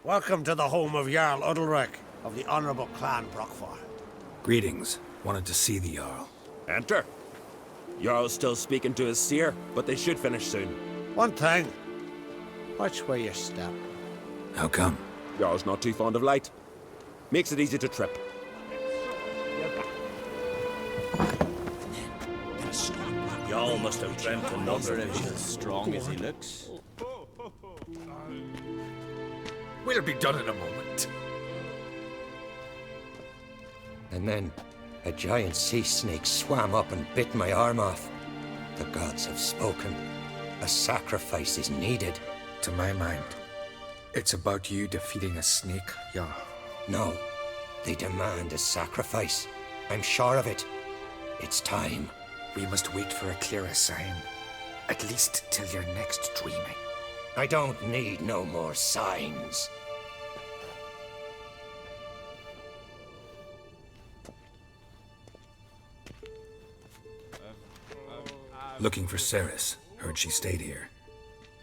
Welcome to the home of Jarl Udalric of the Honourable Clan Brockfar. Greetings. Wanted to see the Jarl. Enter. Jarl's still speaking to his seer, but they should finish soon. One thing. Watch where you step. How come? Jarl's not too fond of light. Makes it easy to trip. Jarl must have dreamt another if he's as strong as he looks. We'll be done in a moment. And then a giant sea snake swam up and bit my arm off. The gods have spoken. A sacrifice is needed. To my mind, it's about you defeating a snake, Jarl. No, they demand a sacrifice. I'm sure of it. It's time. We must wait for a clearer sign. At least till your next dreaming. I don't need no more signs. Looking for Ceres. Heard she stayed here.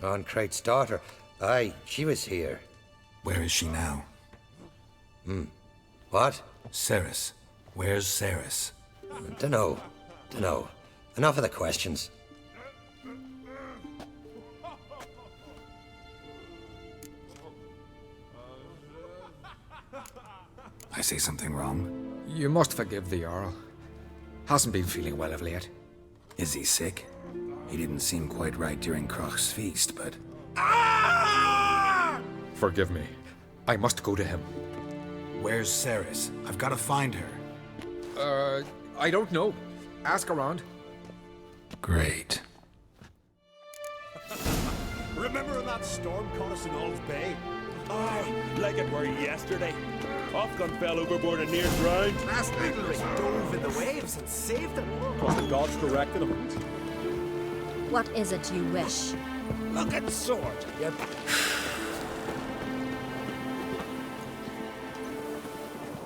On Crate's daughter. Aye, she was here. Where is she now? What? Ceres. Where's Ceres? Dunno. Enough of the questions. I say something wrong? You must forgive the Jarl. Hasn't been feeling well of late. Is he sick? He didn't seem quite right during Crach's feast, but... Forgive me. I must go to him. Where's Ceres? I've got to find her. I don't know. Ask around. Great. Remember when that storm caught us in Old Bay? Aye, like it were yesterday. Ofcom fell overboard and near drowned. Last Udalric dove in the waves and saved them. Was the gods correcting him? What is it you wish? Look at sword, you...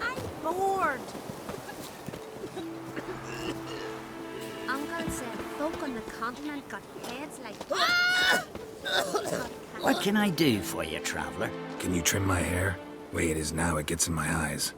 I'm bored. Uncle said folk on the continent got heads like... What can I do for you, traveler? Can you trim my hair? Way it is now, it gets in my eyes.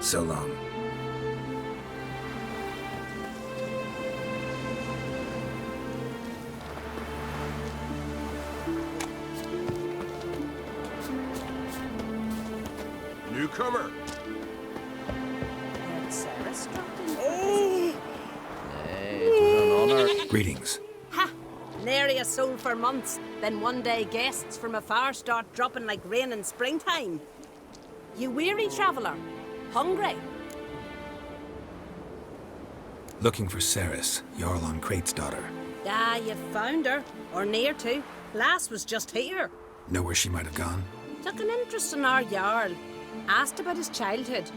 So long. Newcomer. Ceres dropped in. It was an honor. Greetings. Ha! Nary a soul for months. Then one day guests from afar start dropping like rain in springtime. You weary traveller? Hungry? Looking for Ceres, Jarl on Crate's daughter. Ah, you found her. Or near to. Lass was just here. Know where she might have gone? Took an interest in our Jarl. Asked about his childhood.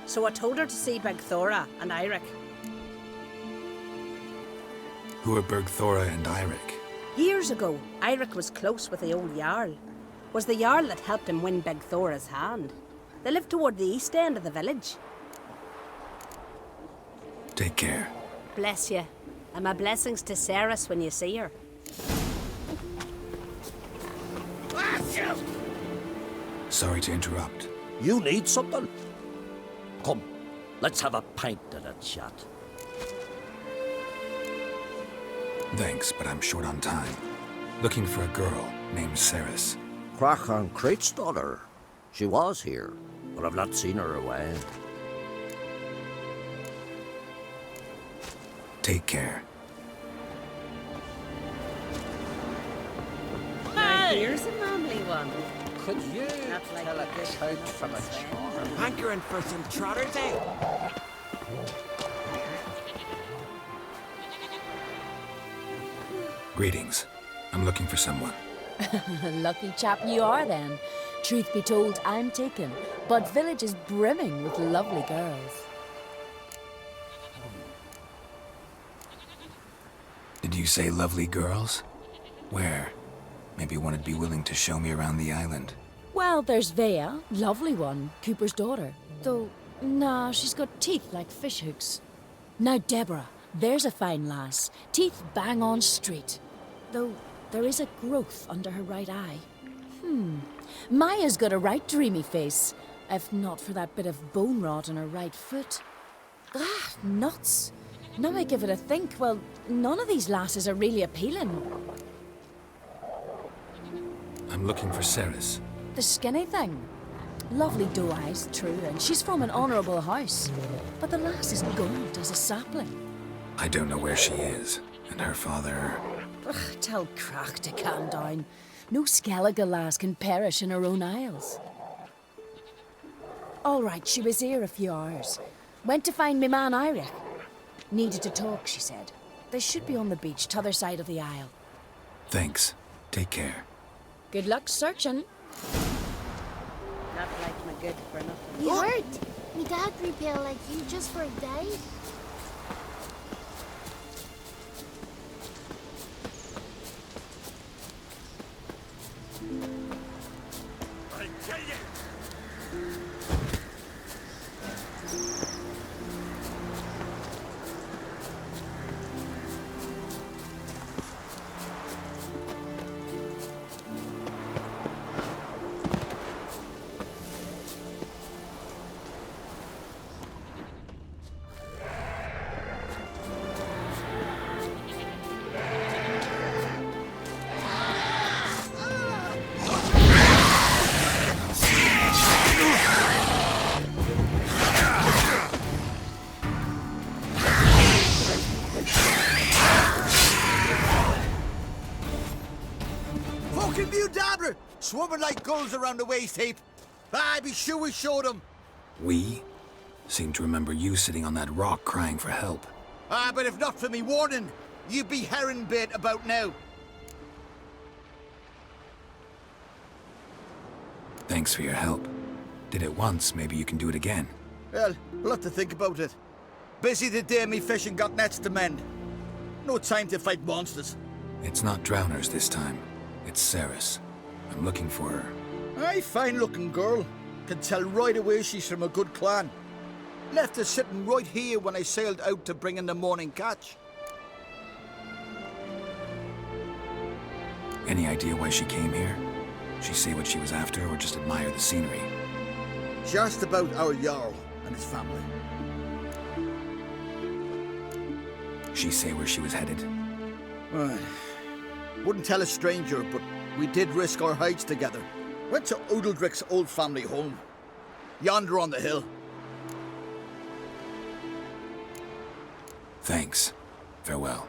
So I told her to see Begthora and Eirik. Who are Bergthora and Eirik? Years ago, Eirik was close with the old Jarl. Was the Jarl that helped him win Begthora's hand. They live toward the east end of the village. Take care. Bless you. And my blessings to Ceres when you see her. Sorry to interrupt. You need something? Come, let's have a pint and a chat. Thanks, but I'm short on time. Looking for a girl named Ceres. Crach and Crate's daughter. She was here, but I've not seen her away. Take care. Here's a manly one. Could you tell a count from a charm? Hankering for some trotters, eh? Greetings. I'm looking for someone. Lucky chap you are then. Truth be told, I'm taken, but village is brimming with lovely girls. Did you say lovely girls? Where? Maybe one would be willing to show me around the island. Well, there's Vea, lovely one, Cooper's daughter. Though, nah, she's got teeth like fishhooks. Now Deborah, there's a fine lass, teeth bang on straight. Though, there is a growth under her right eye. Maya's got a right dreamy face, if not for that bit of bone rot on her right foot. Ah, nuts. Now I give it a think, well, none of these lasses are really appealing. I'm looking for Ceres. The skinny thing. Lovely doe eyes, true, and she's from an honourable house. But the lass is gaunt as a sapling. I don't know where she is, and her father... Ugh, tell Crack to calm down. No Skellige lass can perish in her own isles. All right, she was here a few hours. Went to find me man Iric. Needed to talk, she said. They should be on the beach, t'other side of the isle. Thanks. Take care. Good luck searching. Not like my good for nothing. You heard? Me dad repel like you just for a day. I tell you! Fucking view dabber! Swimming like gulls around the waist heap. I be sure we showed them. We? Seem to remember you sitting on that rock crying for help. But if not for me warning, you'd be herring bait about now. Thanks for your help. Did it once, maybe you can do it again. Well, we'll have to think about it. Busy the day me fishing got nets to mend. No time to fight monsters. It's not drowners this time. It's Ceres. I'm looking for her. Aye, fine-looking girl. Can tell right away she's from a good clan. Left her sitting right here when I sailed out to bring in the morning catch. Any idea why she came here? She say what she was after or just admire the scenery? She asked about our Jarl and his family. She say where she was headed? Right. Wouldn't tell a stranger, but we did risk our hides together. Went to Odeldrick's old family home. Yonder on the hill. Thanks. Farewell.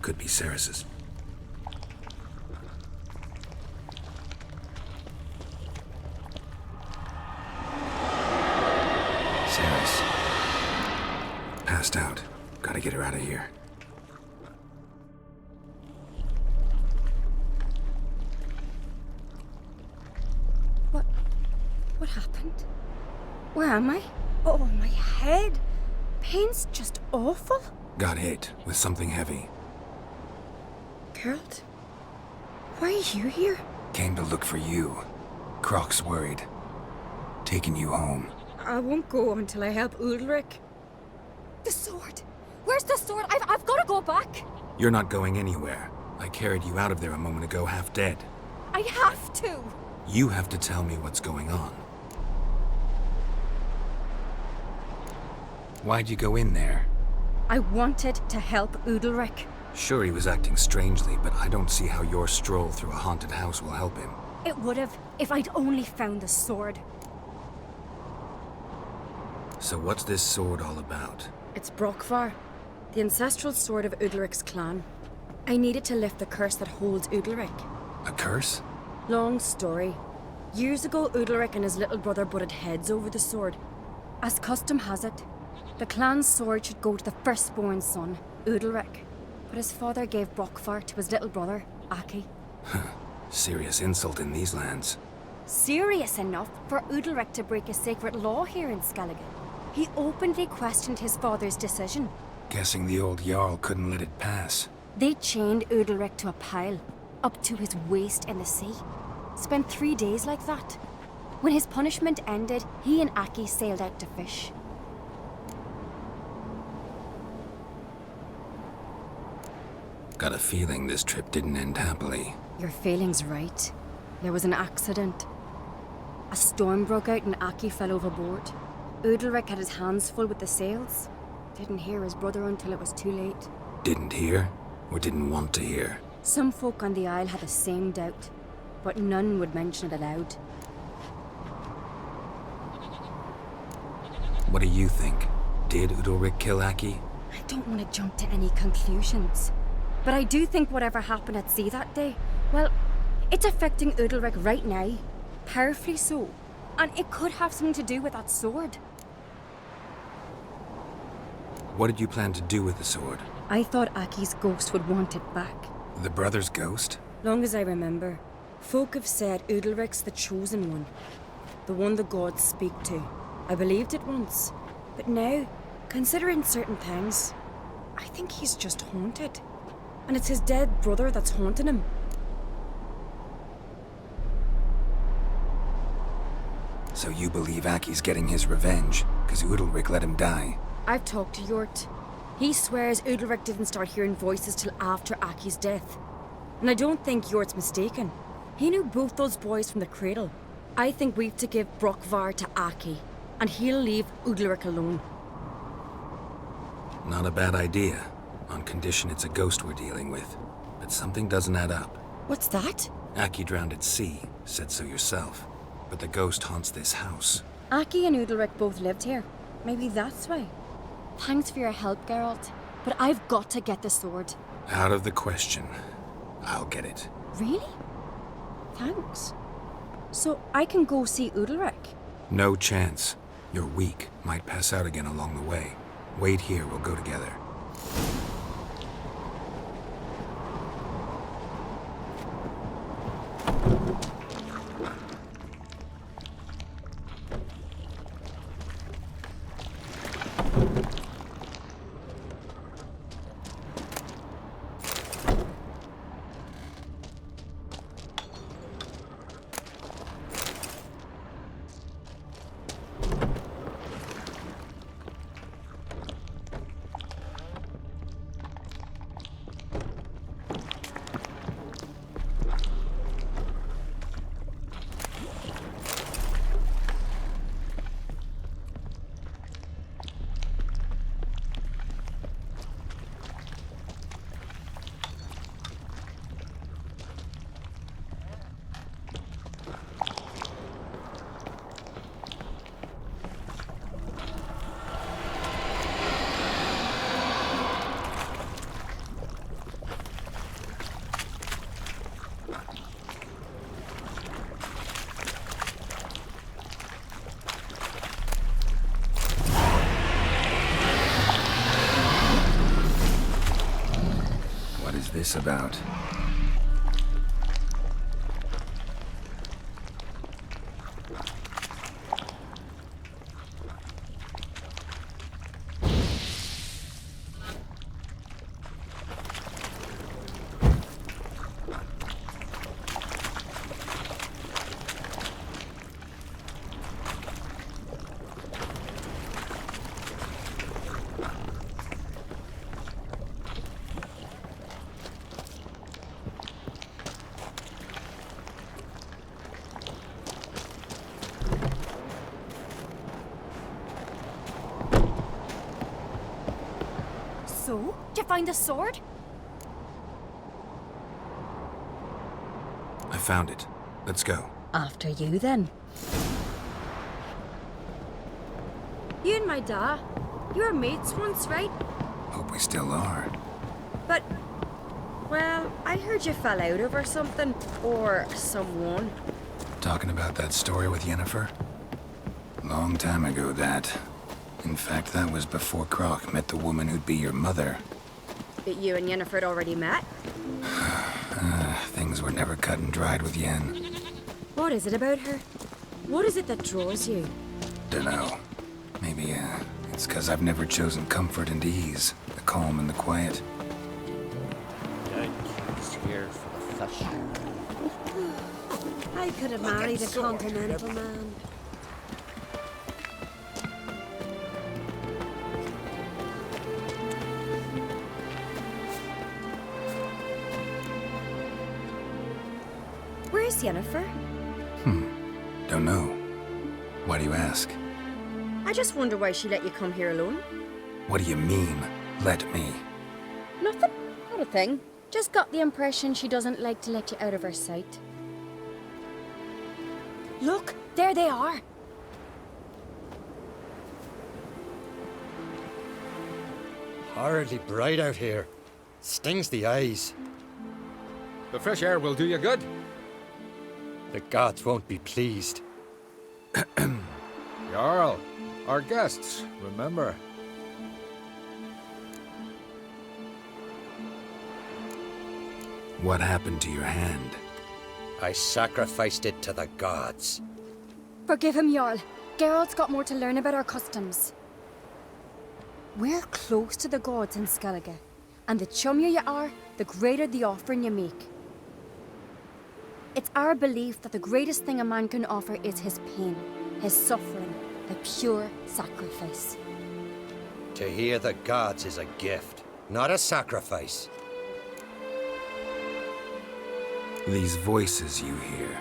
Could be Ceres's. Ceres. Passed out. Gotta get her out of here. What happened? Where am I? Oh, my head. Pain's just awful. Got hit with something heavy. Geralt? Why are you here? Came to look for you. Croc's worried. Taking you home. I won't go until I help Udalric. The sword! Where's the sword? I've got to go back! You're not going anywhere. I carried you out of there a moment ago, half dead. I have to! You have to tell me what's going on. Why'd you go in there? I wanted to help Udalric. Sure, he was acting strangely, but I don't see how your stroll through a haunted house will help him. It would have if I'd only found the sword. So what's this sword all about? It's Brokvar, the ancestral sword of Udalric's clan. I needed to lift the curse that holds Udalric. A curse? Long story. Years ago, Udalric and his little brother butted heads over the sword. As custom has it, the clan's sword should go to the firstborn son, Udalric. But his father gave Brokvar to his little brother, Aki. Serious insult in these lands. Serious enough for Udalric to break a sacred law here in Skellige. He openly questioned his father's decision. Guessing the old Jarl couldn't let it pass. They chained Udalric to a pile, up to his waist in the sea. Spent 3 days like that. When his punishment ended, he and Aki sailed out to fish. Got a feeling this trip didn't end happily. Your feeling's right. There was an accident. A storm broke out and Aki fell overboard. Udalric had his hands full with the sails. Didn't hear his brother until it was too late. Didn't hear? Or didn't want to hear? Some folk on the Isle had the same doubt, but none would mention it aloud. What do you think? Did Udalric kill Aki? I don't want to jump to any conclusions. But I do think whatever happened at sea that day, well, it's affecting Udalric right now. Powerfully so. And it could have something to do with that sword. What did you plan to do with the sword? I thought Aki's ghost would want it back. The brother's ghost? Long as I remember, folk have said Udalric's the chosen one. The one the gods speak to. I believed it once. But now, considering certain things, I think he's just haunted. And it's his dead brother that's haunting him. So you believe Aki's getting his revenge, because Udalric let him die? I've talked to Yort. He swears Udalric didn't start hearing voices till after Aki's death. And I don't think Yort's mistaken. He knew both those boys from the cradle. I think we've to give Brokvar to Aki, and he'll leave Udalric alone. Not a bad idea, on condition it's a ghost we're dealing with. But something doesn't add up. What's that? Aki drowned at sea, said so yourself. But the ghost haunts this house. Aki and Udalric both lived here. Maybe that's why. Thanks for your help, Geralt. But I've got to get the sword. Out of the question. I'll get it. Really? Thanks. So I can go see Udalric? No chance. You're weak. Might pass out again along the way. Wait here, we'll go together. this about? So, did you find the sword? I found it. Let's go. After you, then. You and my da, you were mates once, right? Hope we still are. But, well, I heard you fell out over something. Or someone. Talking about that story with Yennefer? Long time ago, that. In fact, that was before Croc met the woman who'd be your mother. But you and Yennefer had already met? Things were never cut and dried with Yen. What is it about her? What is it that draws you? Dunno. Maybe, it's 'cause I've never chosen comfort and ease. The calm and the quiet. Yankees here for the fish. I could have married a continental man. Where's Yennefer? Don't know. Why do you ask? I just wonder why she let you come here alone. What do you mean, let me? Nothing. Not a thing. Just got the impression she doesn't like to let you out of her sight. Look, there they are. Horridly bright out here. Stings the eyes. The fresh air will do you good. The gods won't be pleased. Jarl, our guests, remember. What happened to your hand? I sacrificed it to the gods. Forgive him, Jarl. Geralt's got more to learn about our customs. We're close to the gods in Skellige, and the chummier you are, the greater the offering you make. It's our belief that the greatest thing a man can offer is his pain, his suffering, the pure sacrifice. To hear the gods is a gift, not a sacrifice. These voices you hear.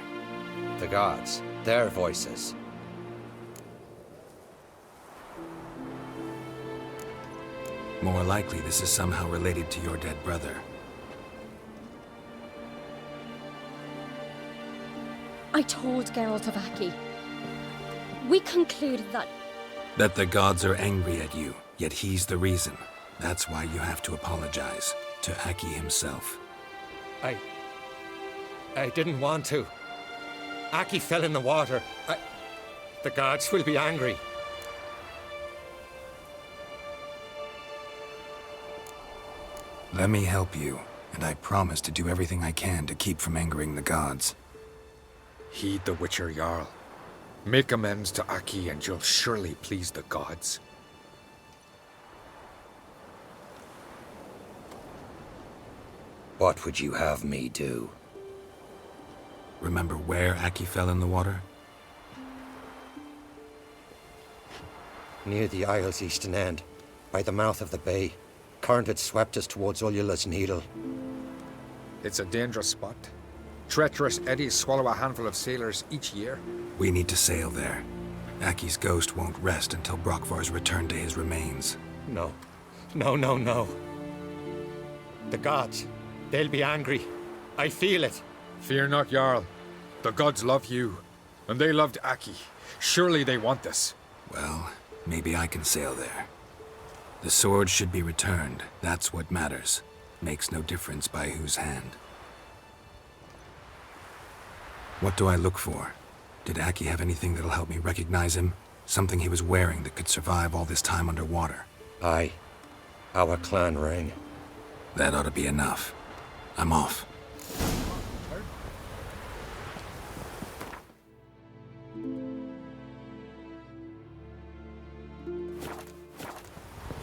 The gods, their voices. More likely this is somehow related to your dead brother. I told Geralt of Aki. We concluded that... That the gods are angry at you, yet he's the reason. That's why you have to apologize to Aki himself. I didn't want to. Aki fell in the water. The gods will be angry. Let me help you, and I promise to do everything I can to keep from angering the gods. Heed the Witcher Jarl. Make amends to Aki and you'll surely please the gods. What would you have me do? Remember where Aki fell in the water? Near the Isle's eastern end, by the mouth of the bay. Current had swept us towards Ullula's Needle. It's a dangerous spot. Treacherous eddies swallow a handful of sailors each year. We need to sail there. Aki's ghost won't rest until Brokvar's returned to his remains. No. No. The gods, they'll be angry. I feel it. Fear not, Jarl. The gods love you, and they loved Aki. Surely they want this. Well, maybe I can sail there. The sword should be returned. That's what matters. Makes no difference by whose hand. What do I look for? Did Aki have anything that'll help me recognize him? Something he was wearing that could survive all this time underwater? Aye. Our clan ring. That ought to be enough. I'm off.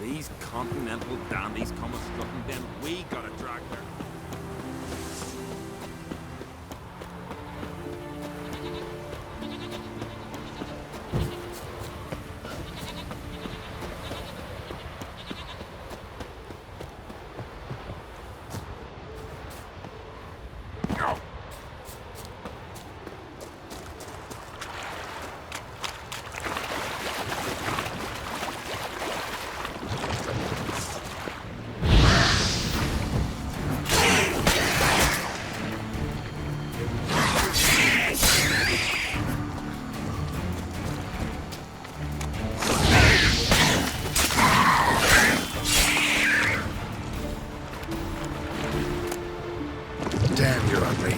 These continental dandies come strutting, then we gotta drag her. Damn, you're ugly.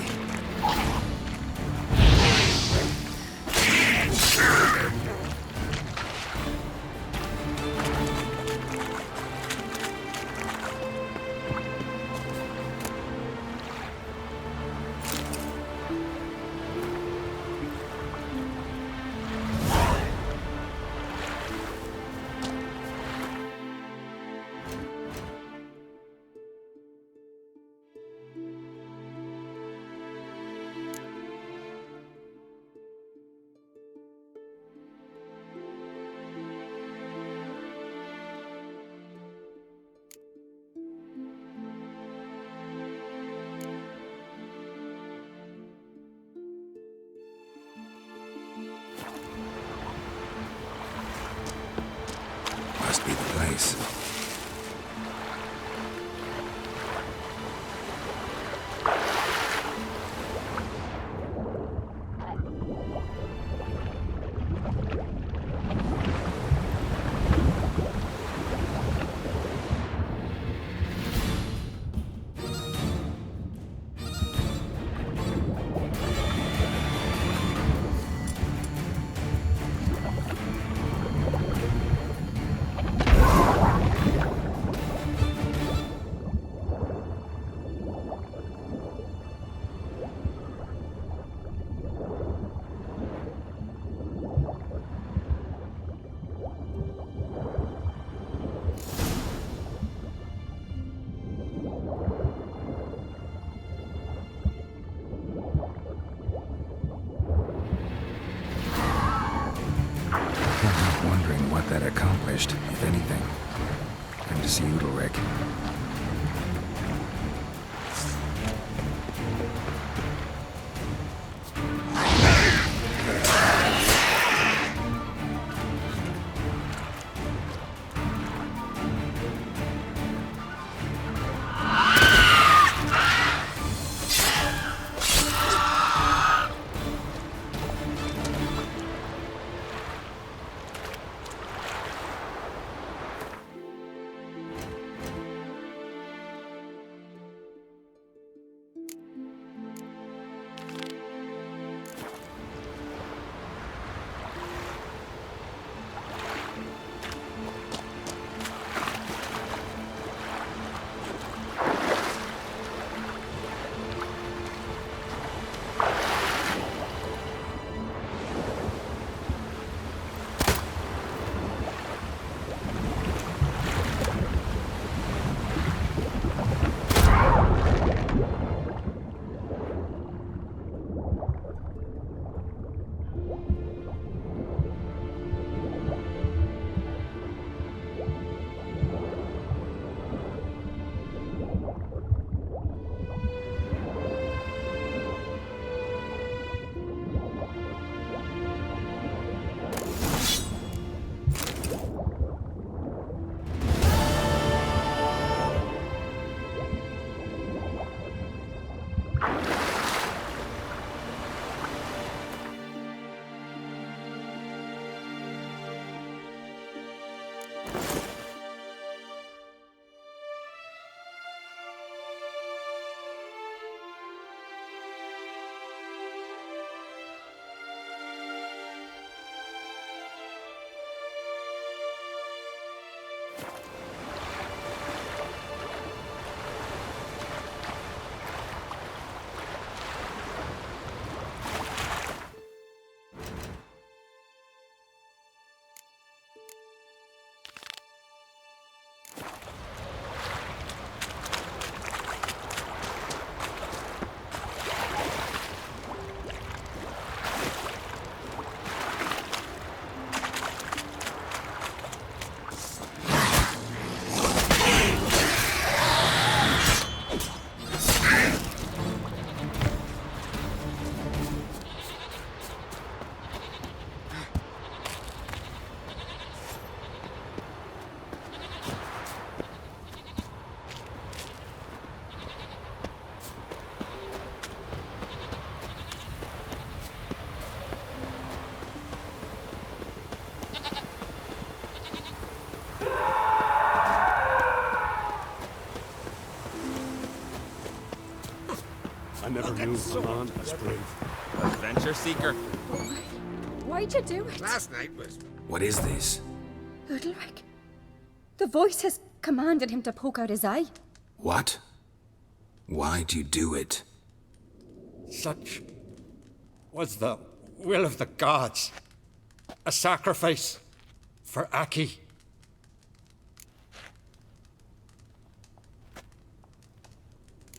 Must be the place. Wondering what that accomplished, if anything. Time to see Udalric. I never knew a man as brave. Adventure seeker. Why'd you do it? Last night was... What is this? Udalric. The voice has commanded him to poke out his eye. What? Why'd you do it? Such was the will of the gods. A sacrifice for Aki.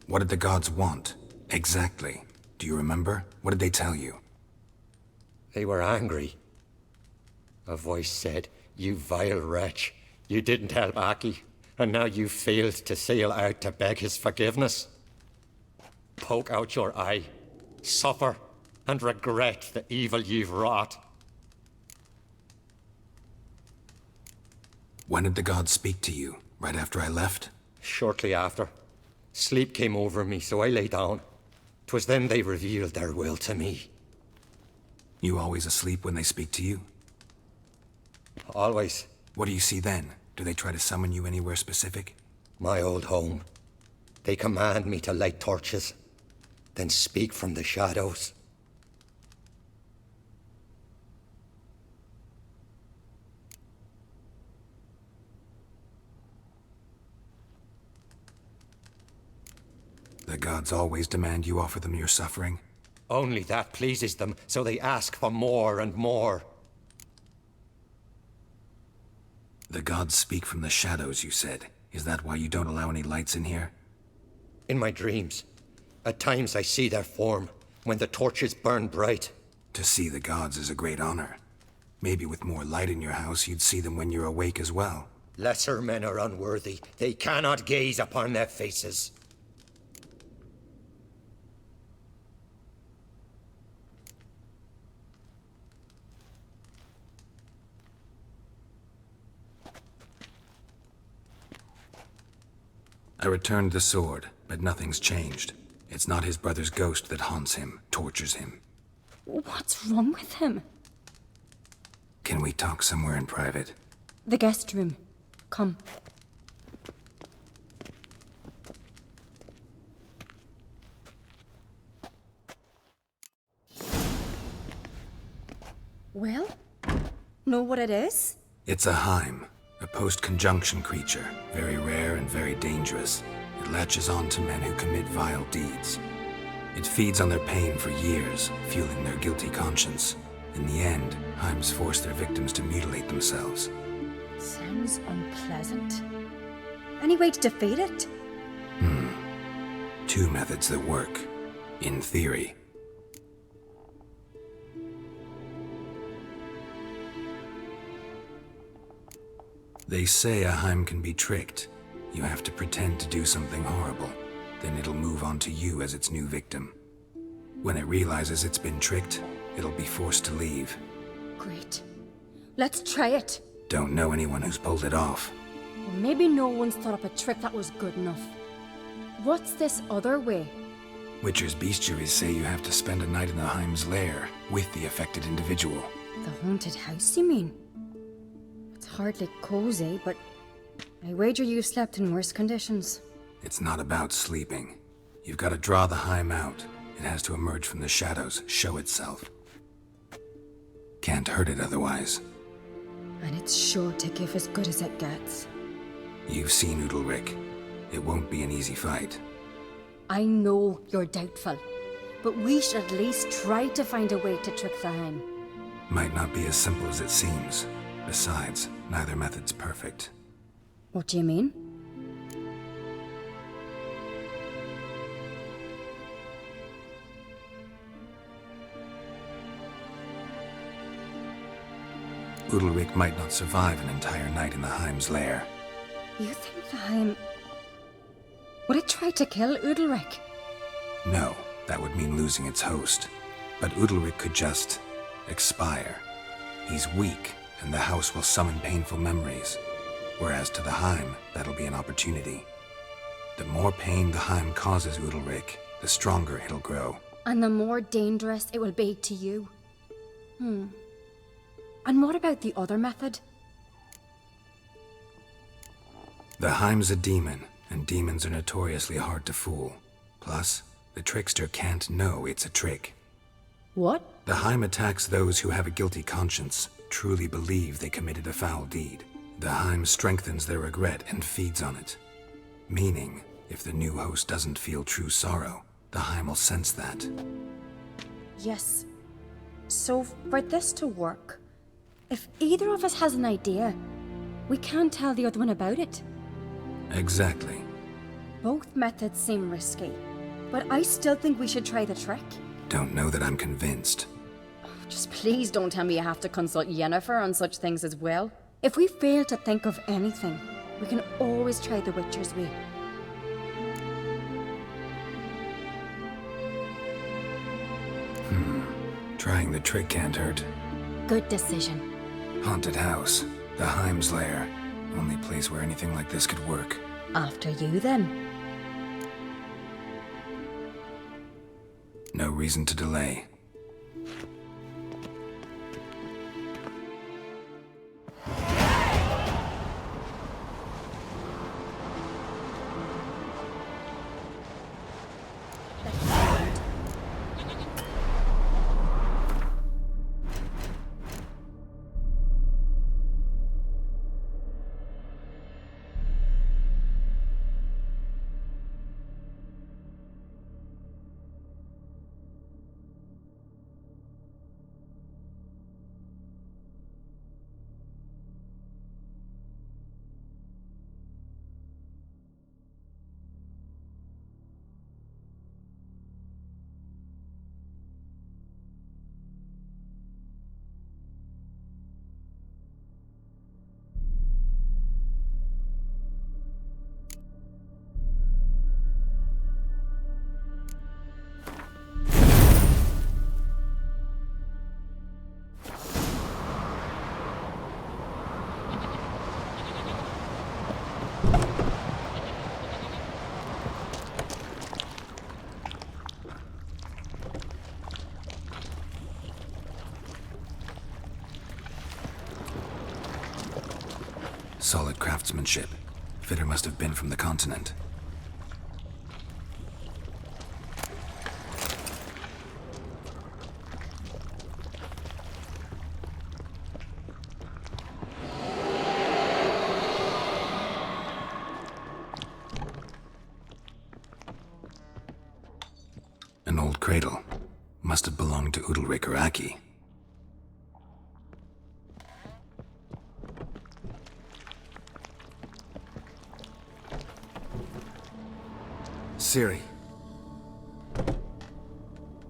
What did the gods want? Exactly. Do you remember? What did they tell you? They were angry. A voice said, "You vile wretch, you didn't help Aki, and now you failed to sail out to beg his forgiveness. Poke out your eye, suffer, and regret the evil you've wrought." When did the gods speak to you? Right after I left? Shortly after. Sleep came over me, so I lay down. 'Twas then they revealed their will to me. You always asleep when they speak to you? Always. What do you see then? Do they try to summon you anywhere specific? My old home. They command me to light torches, then speak from the shadows. The gods always demand you offer them your suffering? Only that pleases them, so they ask for more and more. The gods speak from the shadows, you said. Is that why you don't allow any lights in here? In my dreams, at times I see their form, when the torches burn bright. To see the gods is a great honor. Maybe with more light in your house, you'd see them when you're awake as well. Lesser men are unworthy. They cannot gaze upon their faces. I returned the sword, but nothing's changed. It's not his brother's ghost that haunts him, tortures him. What's wrong with him? Can we talk somewhere in private? The guest room. Come. Well? Know what it is? It's a Heim, a post-conjunction creature, very rare and very dangerous. It latches on to men who commit vile deeds. It feeds on their pain for years, fueling their guilty conscience. In the end, Heims force their victims to mutilate themselves. Sounds unpleasant. Any way to defeat it? Two methods that work. In theory. They say a Heim can be tricked. You have to pretend to do something horrible. Then it'll move on to you as its new victim. When it realizes it's been tricked, it'll be forced to leave. Great. Let's try it. Don't know anyone who's pulled it off. Or maybe no one's thought up a trick that was good enough. What's this other way? Witcher's bestiaries say you have to spend a night in the Heim's lair with the affected individual. The haunted house, you mean? It's hardly cozy, but I wager you've slept in worse conditions. It's not about sleeping. You've got to draw the Heim out. It has to emerge from the shadows, show itself. Can't hurt it otherwise. And it's sure to give as good as it gets. You've seen Udalric. It won't be an easy fight. I know you're doubtful, but we should at least try to find a way to trick the Heim. Might not be as simple as it seems. Besides, neither method's perfect. What do you mean? Udalric might not survive an entire night in the Heim's lair. You think the Heim... Would it try to kill Udalric? No, that would mean losing its host. But Udalric could just... expire. He's weak, and the house will summon painful memories. Whereas to the Heim, that'll be an opportunity. The more pain the Heim causes Udalric, the stronger it'll grow. And the more dangerous it will be to you. And what about the other method? The Heim's a demon, and demons are notoriously hard to fool. Plus, The trickster can't know it's a trick. What? The Heim attacks those who have a guilty conscience, truly believe they committed a foul deed. The Heim strengthens their regret and feeds on it. Meaning, if the new host doesn't feel true sorrow, the Heim will sense that. Yes. So, for this to work, if either of us has an idea, we can't tell the other one about it. Exactly. Both methods seem risky, but I still think we should try the trick. Don't know that I'm convinced. Just please don't tell me you have to consult Yennefer on such things as well. If we fail to think of anything, we can always try the Witcher's way. Trying the trick can't hurt. Good decision. Haunted house. The Heim's lair. Only place where anything like this could work. After you, then. No reason to delay. Solid craftsmanship. Fitter must have been from the continent. An old cradle. Must have belonged to Udalric or Aki. Ciri.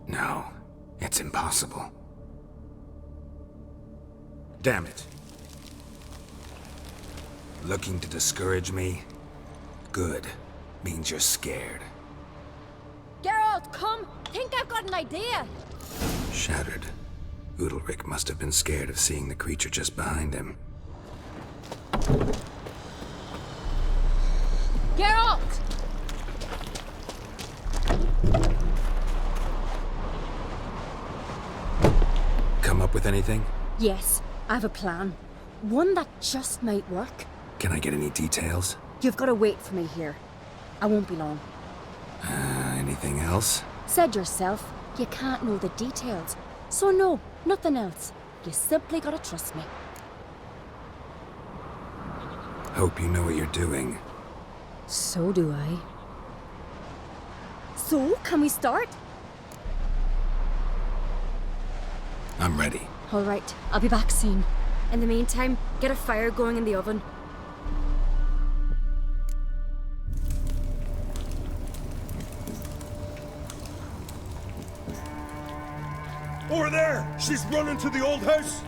No, it's impossible. Damn it. Looking to discourage me? Good. Means you're scared. Geralt, come! Think I've got an idea! Shattered. Udalric must have been scared of seeing the creature just behind him. Geralt! Come up with anything? Yes, I have a plan. One that just might work. Can I get any details? You've got to wait for me here. I won't be long. Anything else? Said yourself, you can't know the details. So no, nothing else. You simply gotta trust me. Hope you know what you're doing. So do I. So, can we start? I'm ready. All right, I'll be back soon. In the meantime, get a fire going in the oven. Over there! She's running to the old house!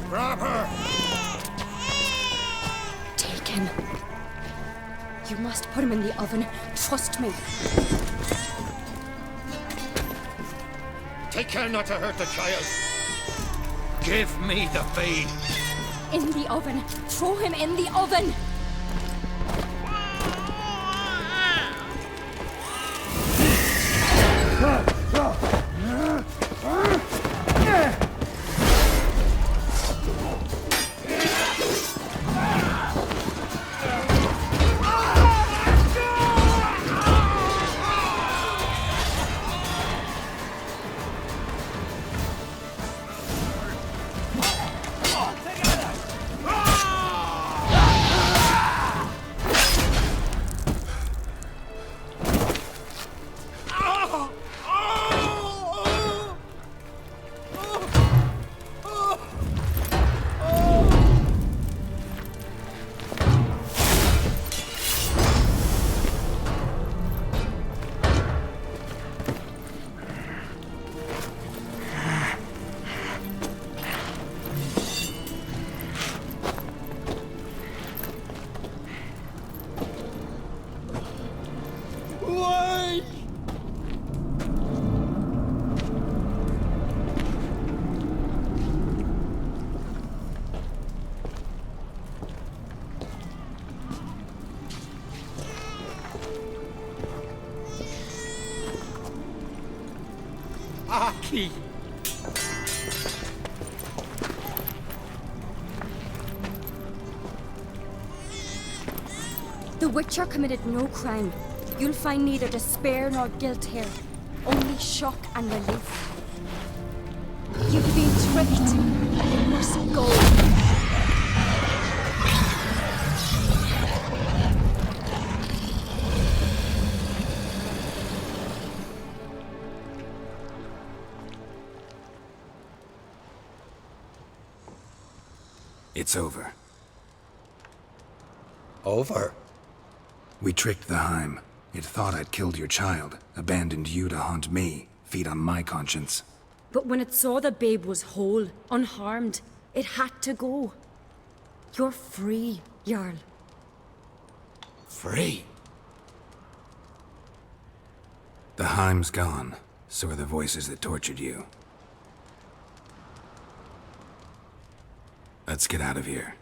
Grab her! Take him. You must put him in the oven. Trust me. Take care not to hurt the child. Give me the feed. In the oven. Throw him in the oven. key. The Witcher committed no crime. You'll find neither despair nor guilt here. Only shock and relief. You've been tricked. You must go. It's over. Over? We tricked the Heim. It thought I'd killed your child, abandoned you to haunt me, feed on my conscience. But when it saw the babe was whole, unharmed, it had to go. You're free, Jarl. Free? The Heim's gone, so are the voices that tortured you. Let's get out of here.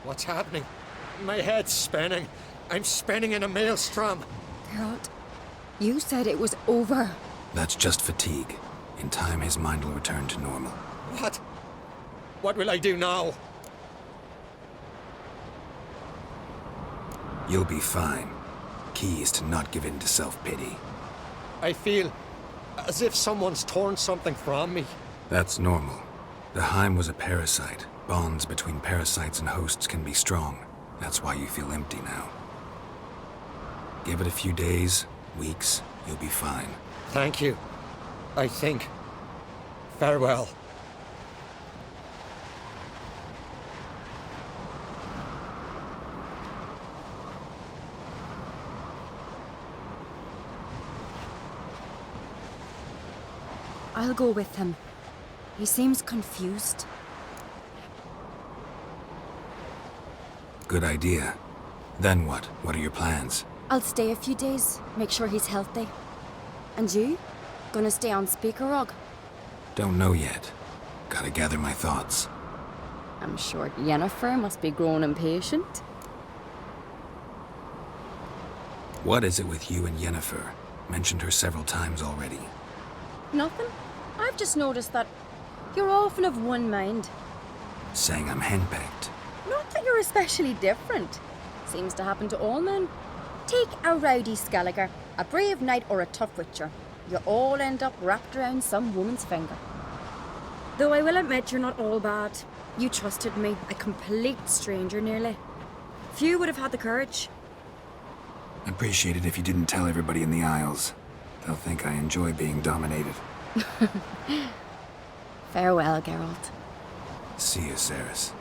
What's happening? My head's spinning. I'm spinning in a maelstrom. Geralt, you said it was over. That's just fatigue. In time, his mind will return to normal. What? What will I do now? You'll be fine. Key is to not give in to self-pity. I feel as if someone's torn something from me. That's normal. The Heim was a parasite. Bonds between parasites and hosts can be strong. That's why you feel empty now. Give it a few days, weeks, you'll be fine. Thank you. I think. Farewell. I'll go with him. He seems confused. Good idea. Then what? What are your plans? I'll stay a few days, make sure he's healthy. And you? Gonna stay on Speaker Rog? Don't know yet. Gotta gather my thoughts. I'm sure Yennefer must be growing impatient. What is it with you and Yennefer? Mentioned her several times already. Nothing. I've just noticed that you're often of one mind. Saying I'm henpecked. Not that you're especially different. Seems to happen to all men. Take a rowdy Skelliger, a brave knight or a tough witcher. You all end up wrapped around some woman's finger. Though I will admit you're not all bad. You trusted me, a complete stranger nearly. Few would have had the courage. I'd appreciate it if you didn't tell everybody in the Isles. They'll think I enjoy being dominated. Farewell, Geralt. See you, Ceres.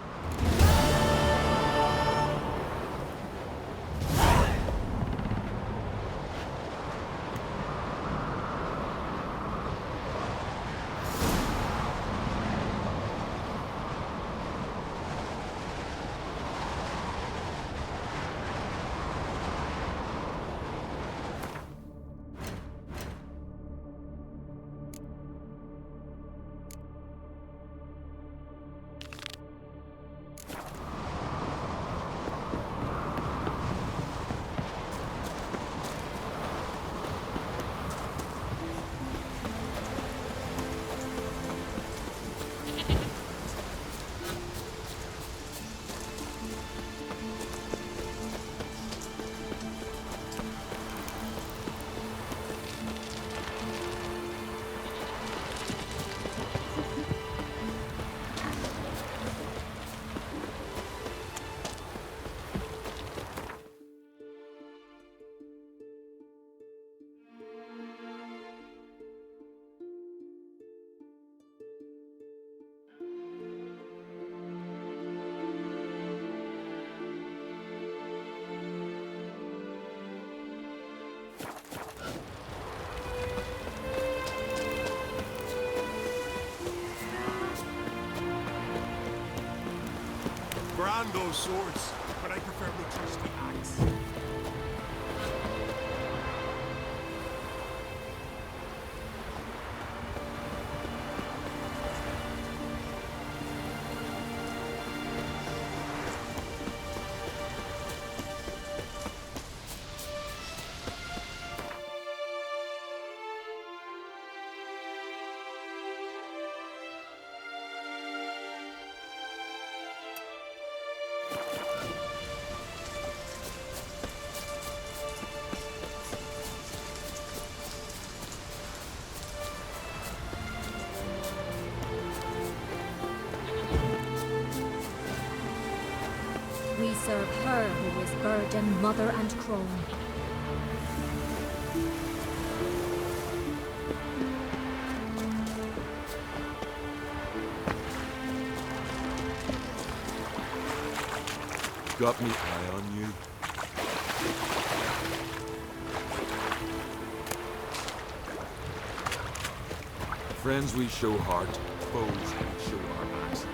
Grand those swords, but I prefer the trusty axe. serve her who is burden, mother, and crone. Got me eye on you. Friends we show heart, foes we show our backs.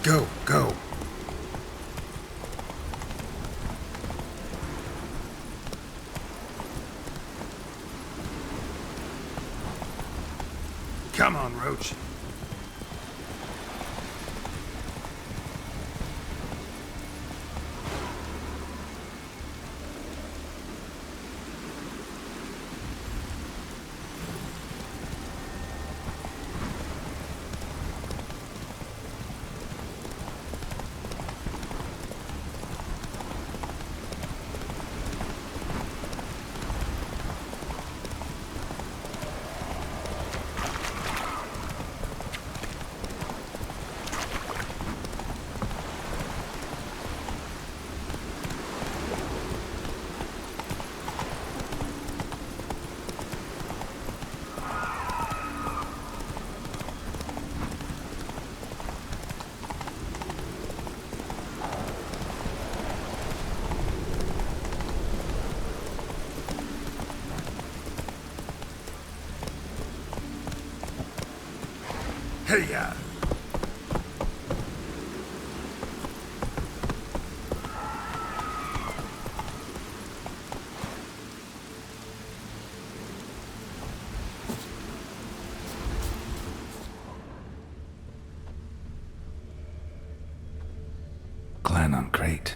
Go, go. Come on, Roach. Hey-ya! Clan on crate.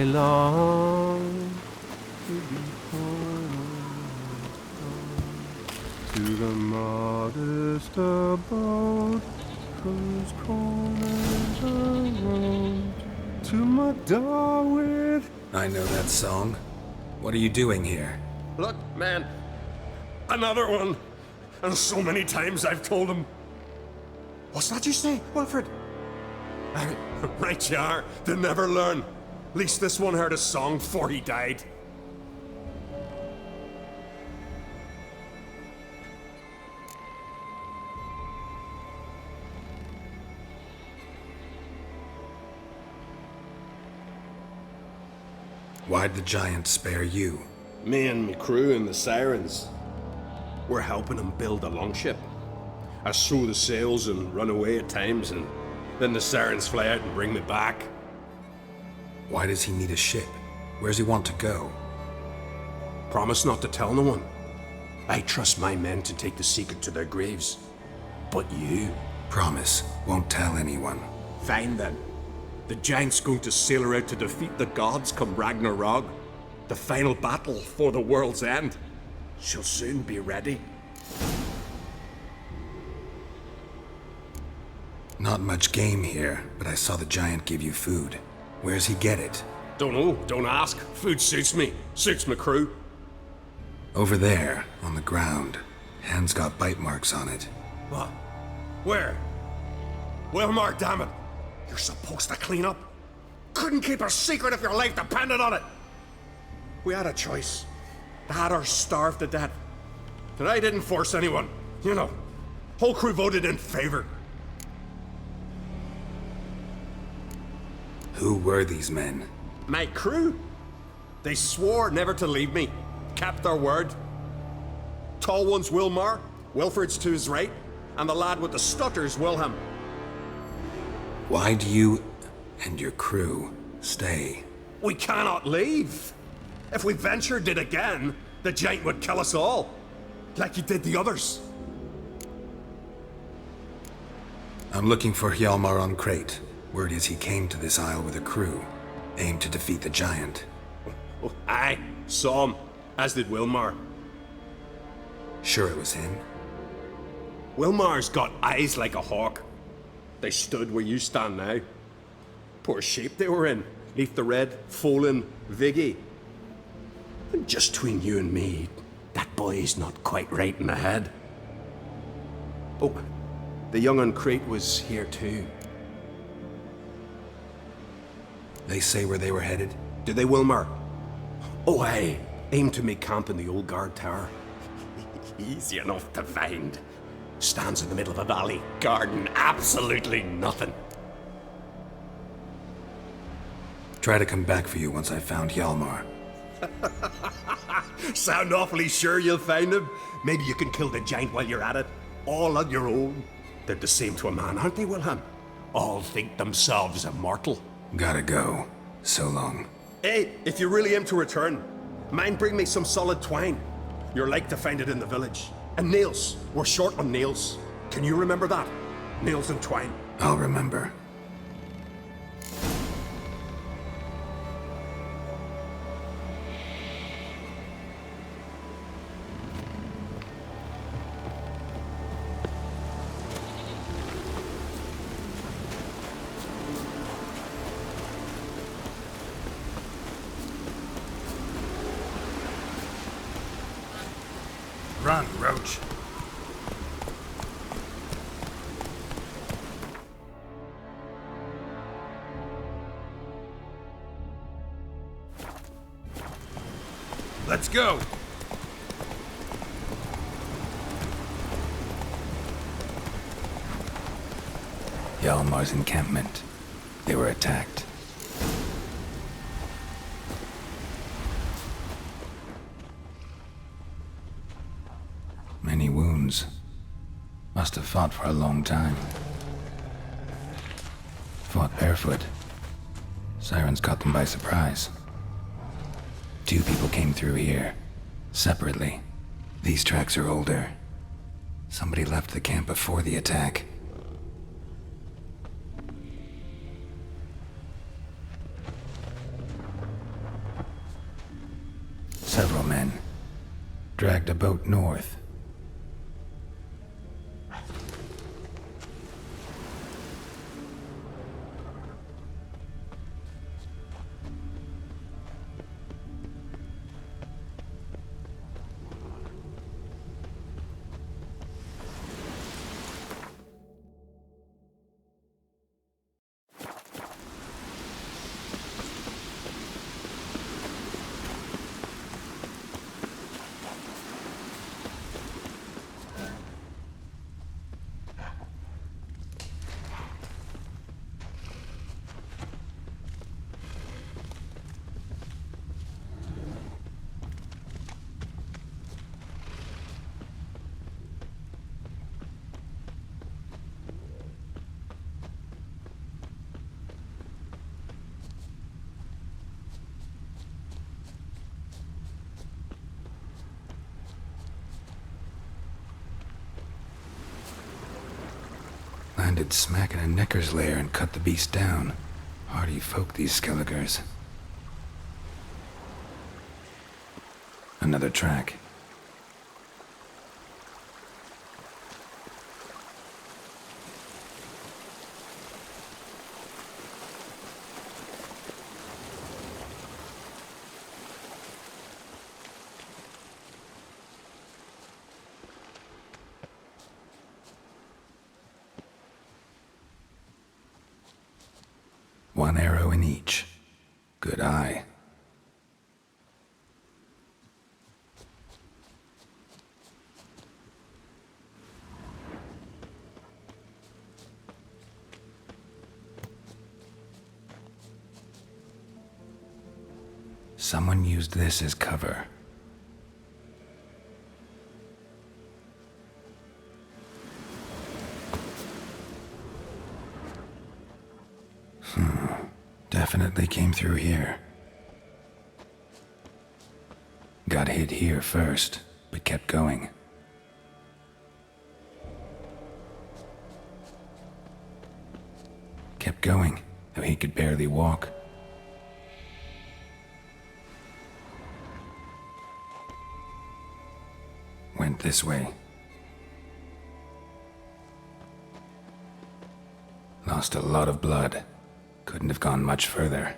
long to be to the modest abode whose corners around to my Darwin. I know that song. What are you doing here? Look, man. Another one. And so many times I've told him. What's that you say, Wilfred? Right you are. They never learn. At least this one heard a song before he died. Why'd the giant spare you? Me and me crew and the sirens. We're helping him build a longship. I sew the sails and run away at times, and then the sirens fly out and bring me back. Why does he need a ship? Where's he want to go? Promise not to tell no one. I trust my men to take the secret to their graves. But you? Promise, won't tell anyone. Fine then. The giant's going to sail her out to defeat the gods come Ragnarok. The final battle for the world's end. She'll soon be ready. Not much game here, but I saw the giant give you food. Where's he get it? Don't know, don't ask. Food suits me, suits my crew. Over there, on the ground. Hand's got bite marks on it. What? Where? Wilmar, damn it! You're supposed to clean up. Couldn't keep a secret if your life depended on it. We had a choice. That or starve to death. But I didn't force anyone. You know, whole crew voted in favor. Who were these men? My crew. They swore never to leave me. Kept their word. Tall one's Wilmar, Wilfred's to his right, and the lad with the stutter's Wilhelm. Why do you and your crew stay? We cannot leave. If we ventured it again, the giant would kill us all. Like he did the others. I'm looking for Hjalmar on Crate. Word is he came to this isle with a crew. Aimed to defeat the giant. Oh, aye, saw him. As did Wilmar. Sure it was him? Wilmar's got eyes like a hawk. They stood where you stand now. Poor shape they were in. Neath the red, Folin, Viggy. And just between you and me, that boy's not quite right in the head. Oh, the young on Crate was here too. They say where they were headed? Did they, Wilmar? Oh, aye. Aim to make camp in the old guard tower. Easy enough to find. Stands in the middle of a valley, garden, absolutely nothing. Try to come back for you once I've found Hjalmar. Sound awfully sure you'll find him? Maybe you can kill the giant while you're at it. All on your own. They're the same to a man, aren't they, Wilhelm? All think themselves immortal. Gotta go. So long. Hey, if you really aim to return, mind bring me some solid twine. You're like to find it in the village. And nails. We're short on nails. Can you remember that? Nails and twine. I'll remember. Run, Roach. Let's go. Hjalmar's encampment. They were attacked. Many wounds. Must have fought for a long time. Fought barefoot. Sirens caught them by surprise. 2 people came through here, separately. These tracks are older. Somebody left the camp before the attack. several men. Dragged a boat north. Landed smack in a necker's lair and cut the beast down. Hardy folk, these Skelligers. Another track. One arrow in each. Good eye. Someone used this as cover. Definitely came through here. Got hit here first, but kept going. Kept going, though he could barely walk. Went this way. Lost a lot of blood. Couldn't have gone much further.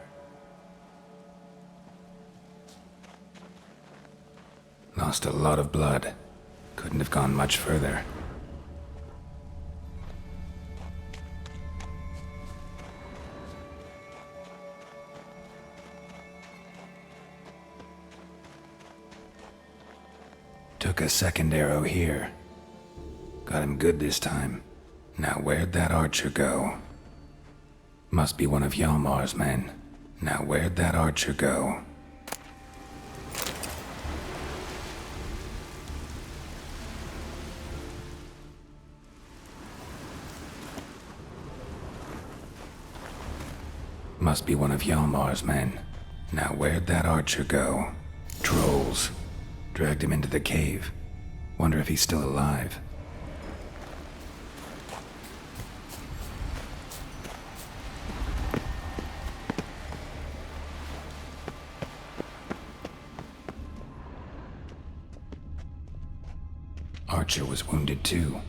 Lost a lot of blood. Couldn't have gone much further. Took a second arrow here. Got him good this time. Now where'd that archer go? Must be one of Hjalmar's men. Now where'd that archer go? Must be one of Hjalmar's men. Now where'd that archer go? Trolls. Dragged him into the cave. Wonder if he's still alive. Archer was wounded too.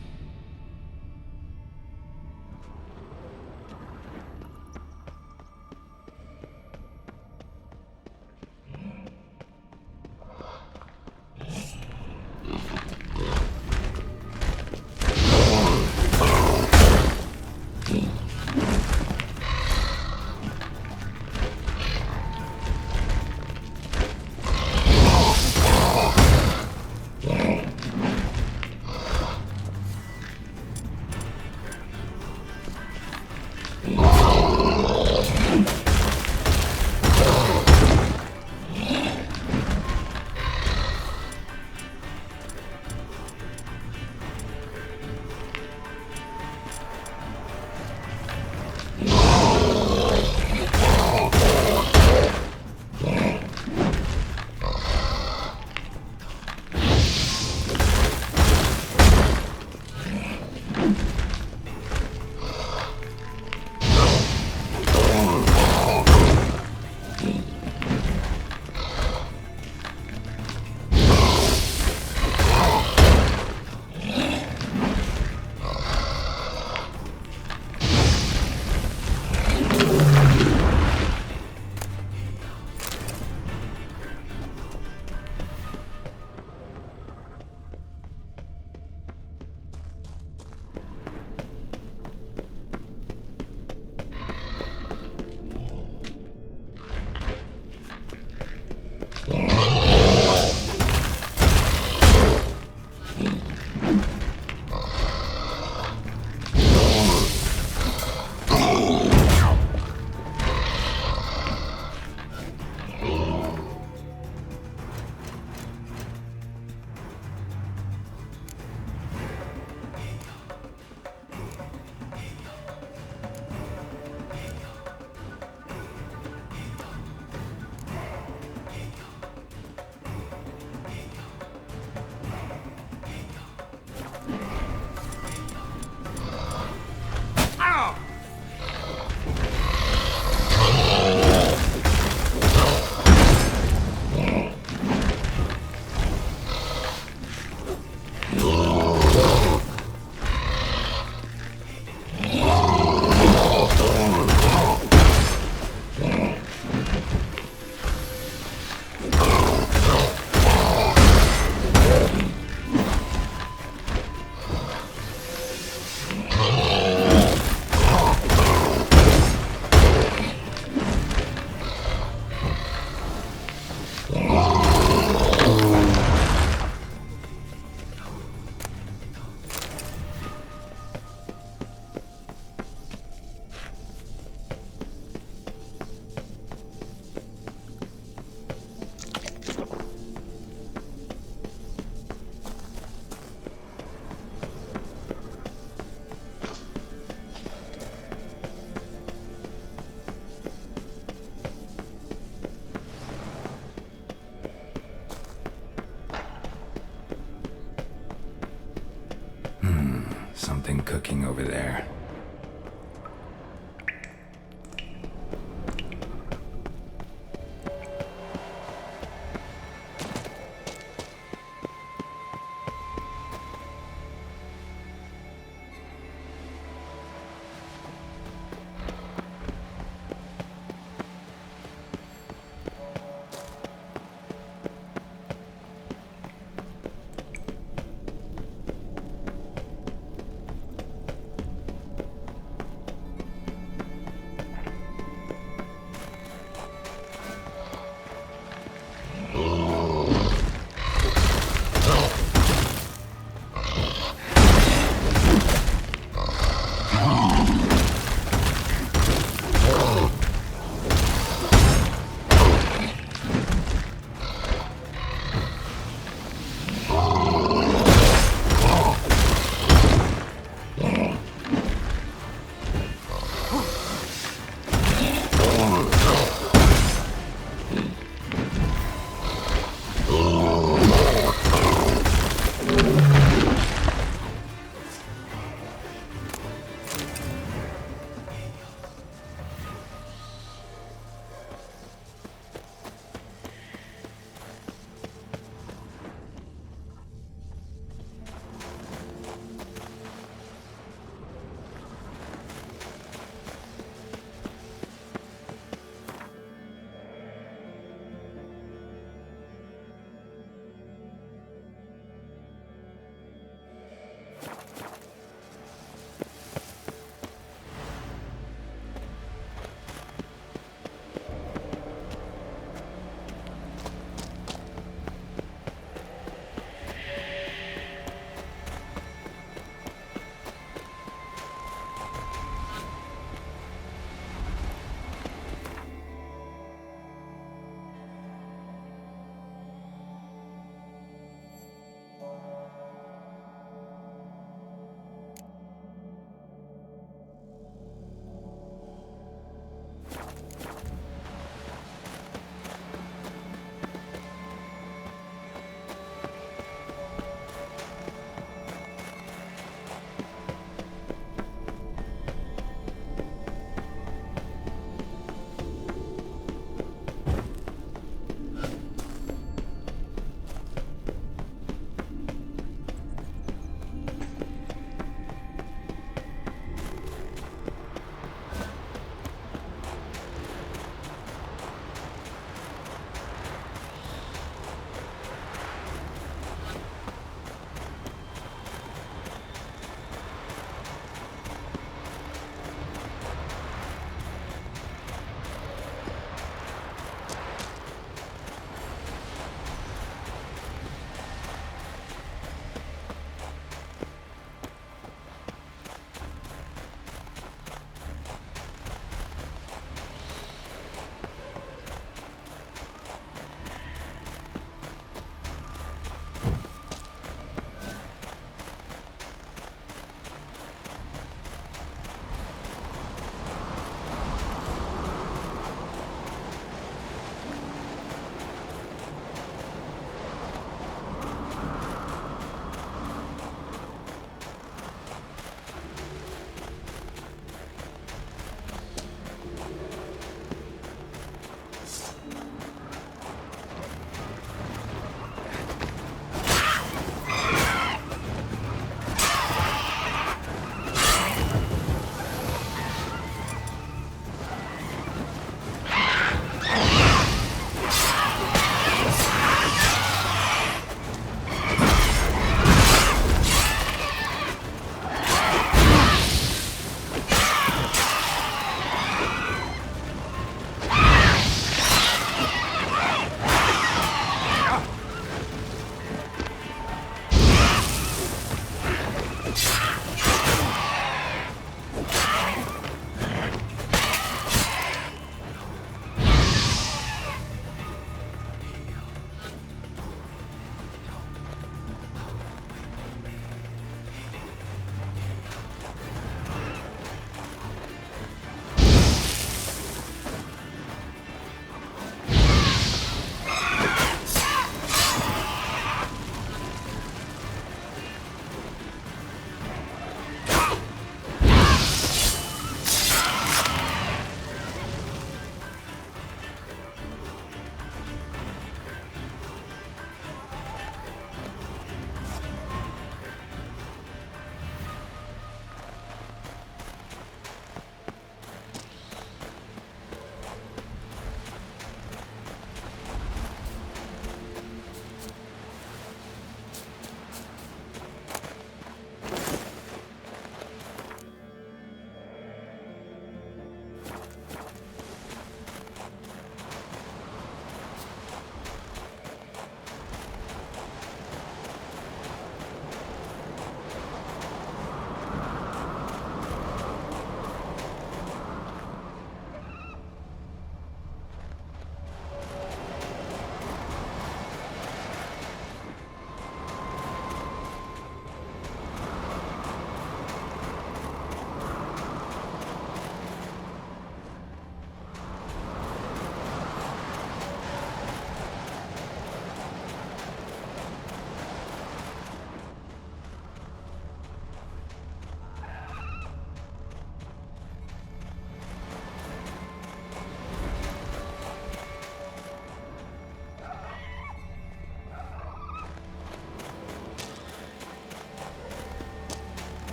something cooking over there.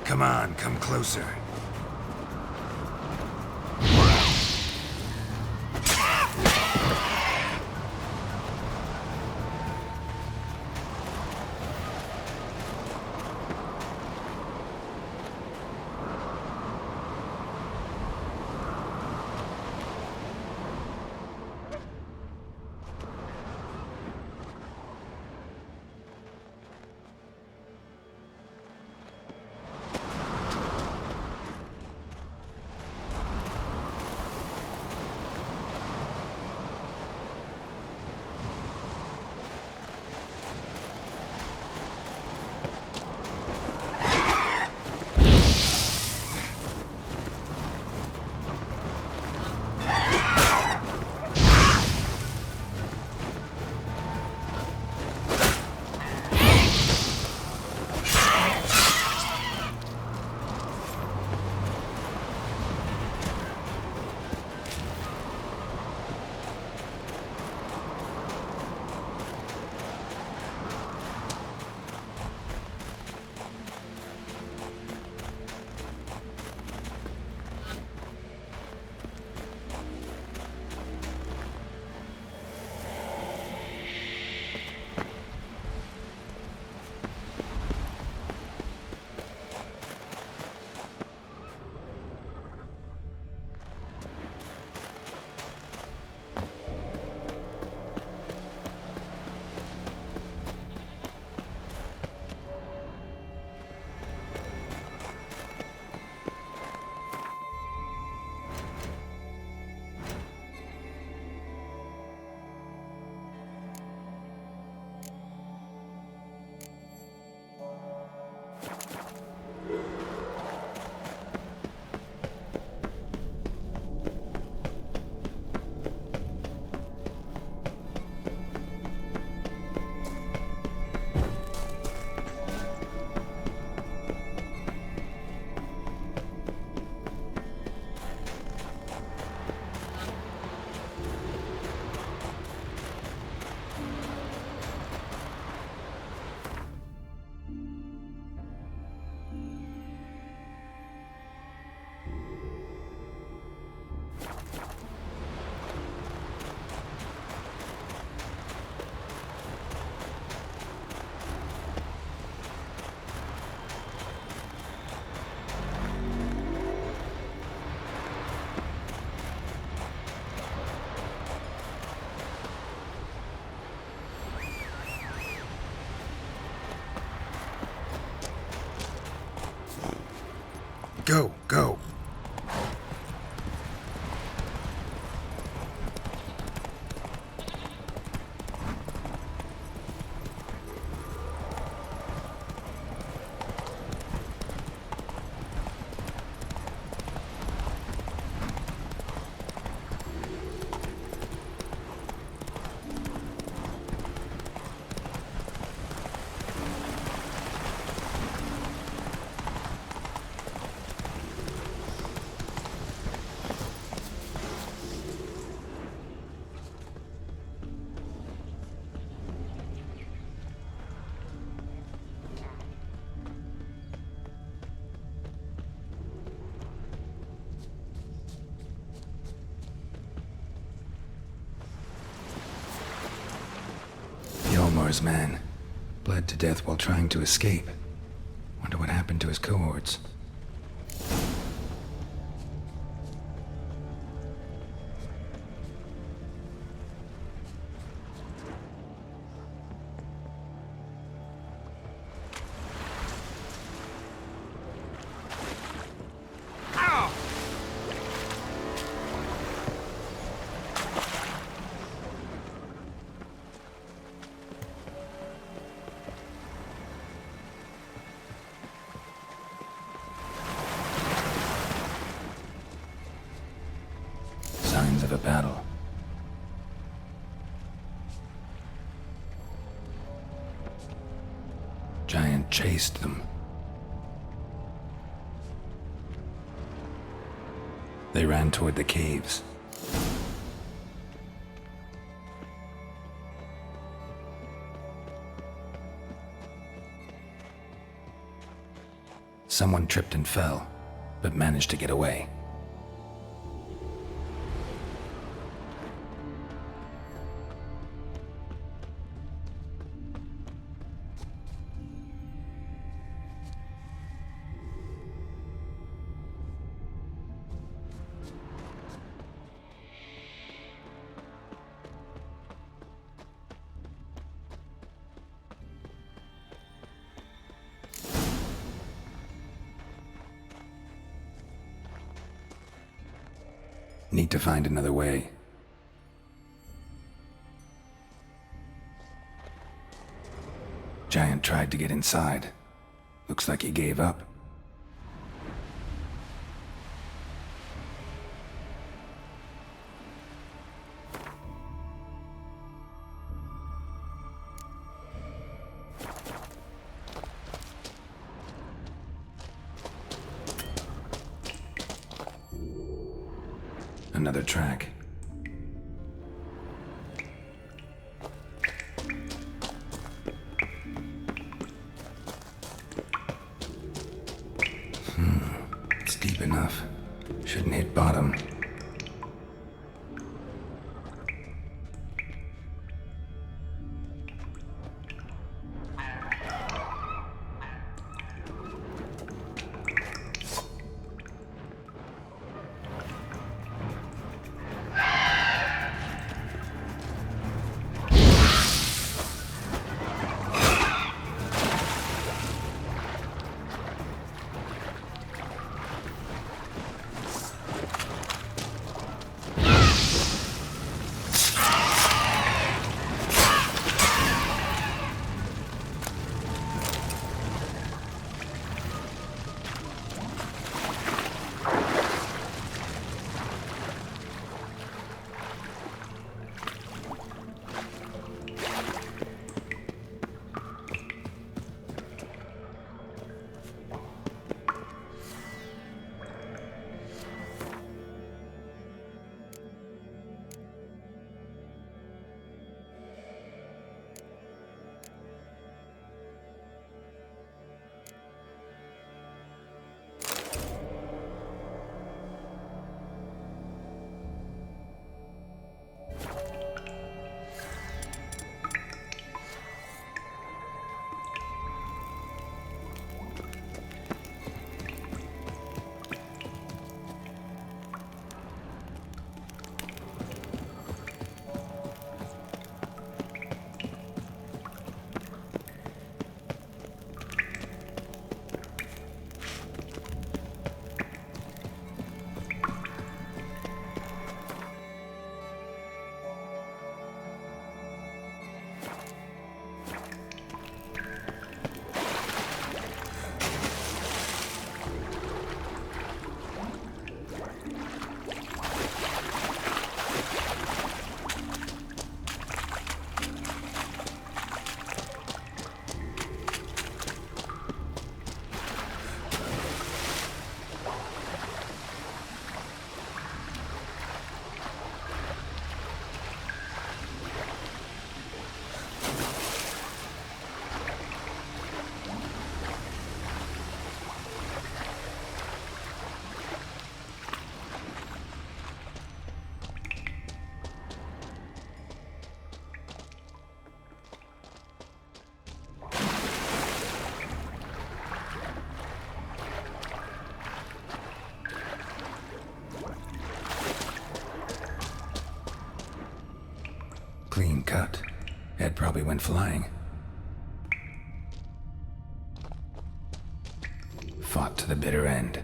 Come on, come closer. Go, go. Yolmar's man. Bled to death while trying to escape. Wonder what happened to his cohorts. Signs of a battle. Giant chased them. They ran toward the caves. Someone tripped and fell, but managed to get away. Need to find another way. Giant tried to get inside. Looks like he gave up. Another track. It's deep enough. Shouldn't hit bottom. Clean cut. Ed probably went flying. Fought to the bitter end.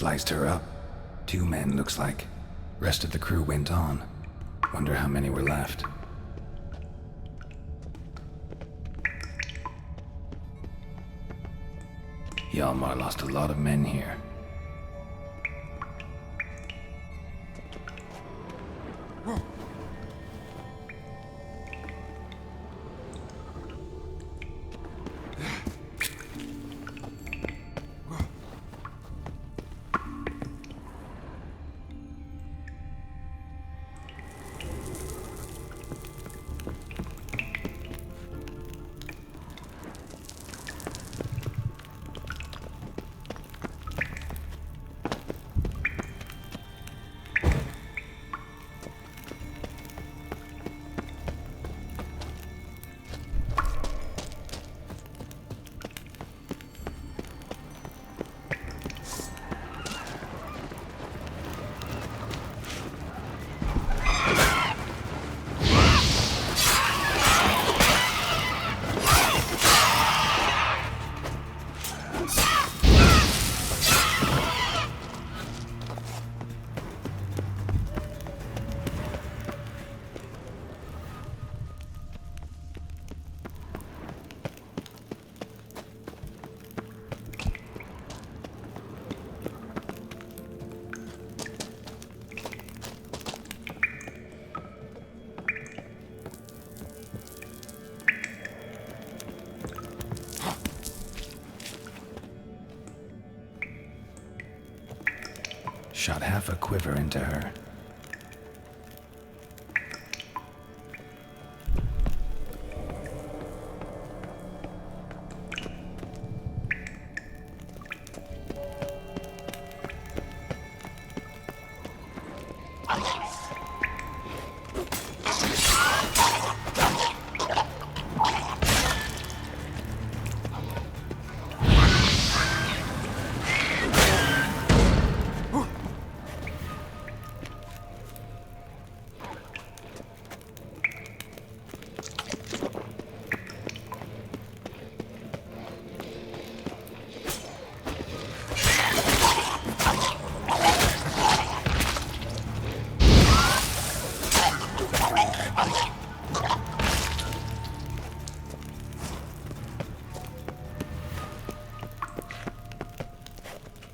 Sliced her up. 2 men, looks like. Rest of the crew went on. Wonder how many were left. Hjalmar lost a lot of men here. Shot half a quiver into her.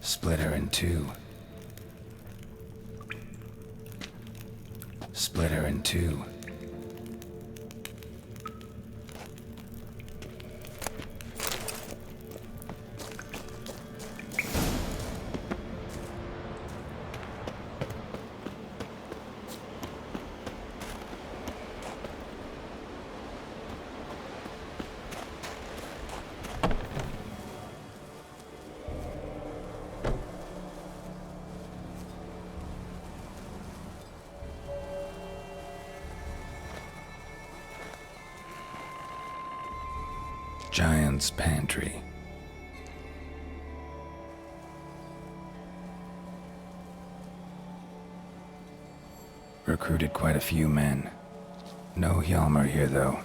Split her in 2. Split her in 2. Giant's Pantry. Recruited quite a few men. No Hjalmar here, though.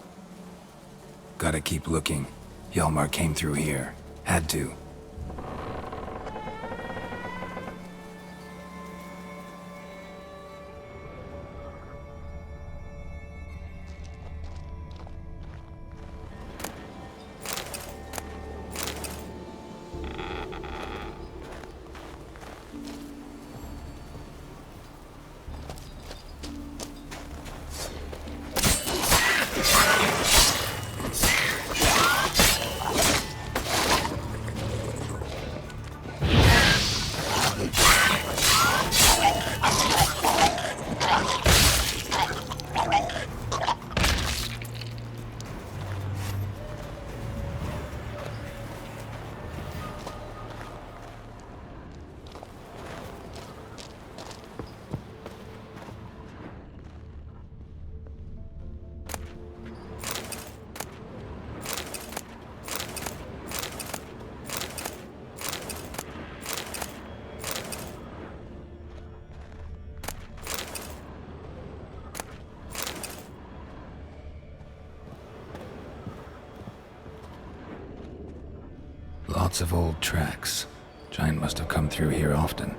Gotta keep looking. Hjalmar came through here. Had to. Lots of old tracks. Giant must have come through here often.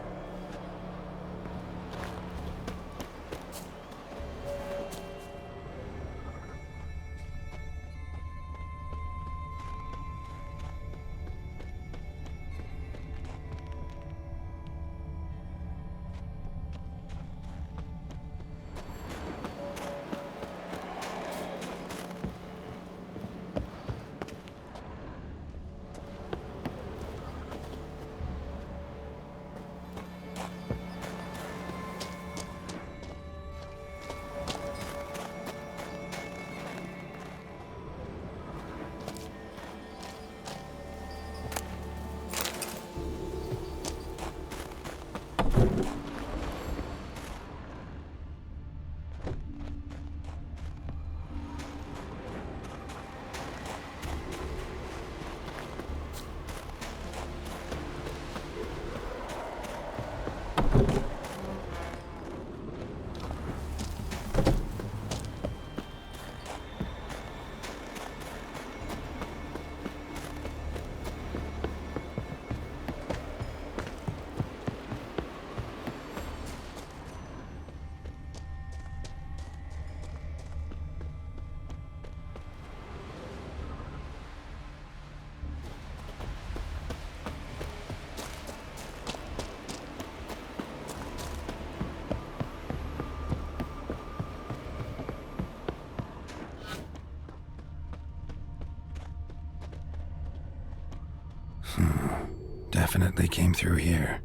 Definitely came through here.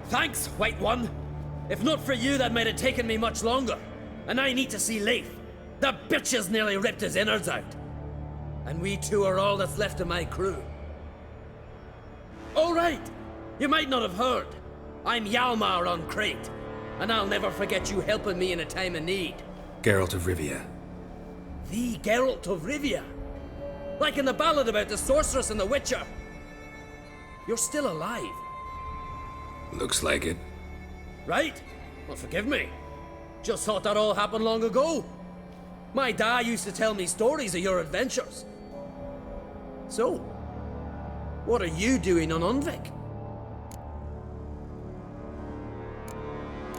Thanks, White One. If not for you, that might have taken me much longer. And I need to see Leif. The bitch has nearly ripped his innards out. And we two are all that's left of my crew. All right. You might not have heard. I'm Hjalmar on Crete. And I'll never forget you helping me in a time of need. Geralt of Rivia. The Geralt of Rivia? Like in the ballad about the sorceress and the witcher. You're still alive. Looks like it. Right? Well, forgive me. Just thought that all happened long ago. My dad used to tell me stories of your adventures. So, what are you doing on Unvik?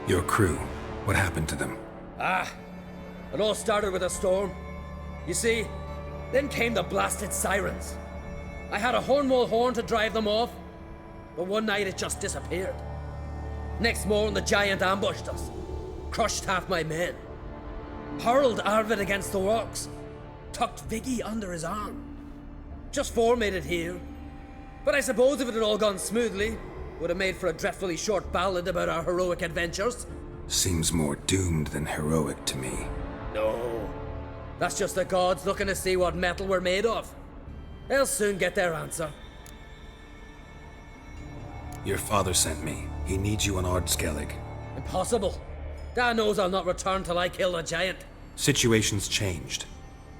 Your crew. What happened to them? It all started with a storm. You see, then came the blasted sirens. I had a Hornwall horn to drive them off, but one night it just disappeared. Next morning the giant ambushed us, crushed half my men, hurled Arvid against the rocks, tucked Viggy under his arm. Just 4 made it here, but I suppose if it had all gone smoothly, Would have made for a dreadfully short ballad about our heroic adventures. Seems more doomed than heroic to me. No. That's just the gods looking to see what metal we're made of. They'll soon get their answer. Your father sent me. He needs you on Ardskellig. Impossible. Dad knows I'll not return till I kill the giant. Situation's changed.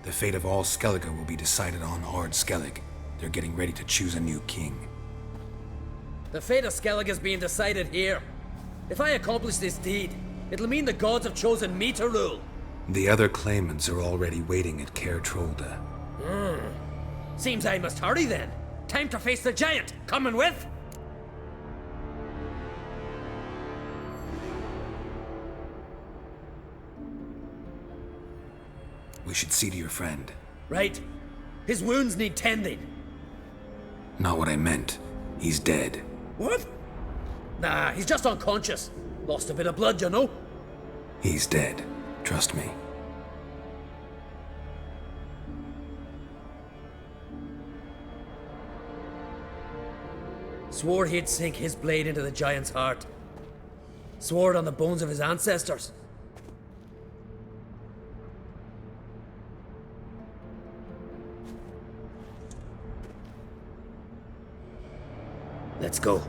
The fate of all Skellige will be decided on Ardskellig. They're getting ready to choose a new king. The fate of Skellig is being decided here. If I accomplish this deed, it'll mean the gods have chosen me to rule. The other claimants are already waiting at Caer Trolda. Seems I must hurry then. Time to face the giant. Coming with? We should see to your friend. Right. His wounds need tending. Not what I meant. He's dead. What? Nah, he's just unconscious. Lost a bit of blood, you know. He's dead. Trust me. Swore he'd sink his blade into the giant's heart. Swore it on the bones of his ancestors. Let's go.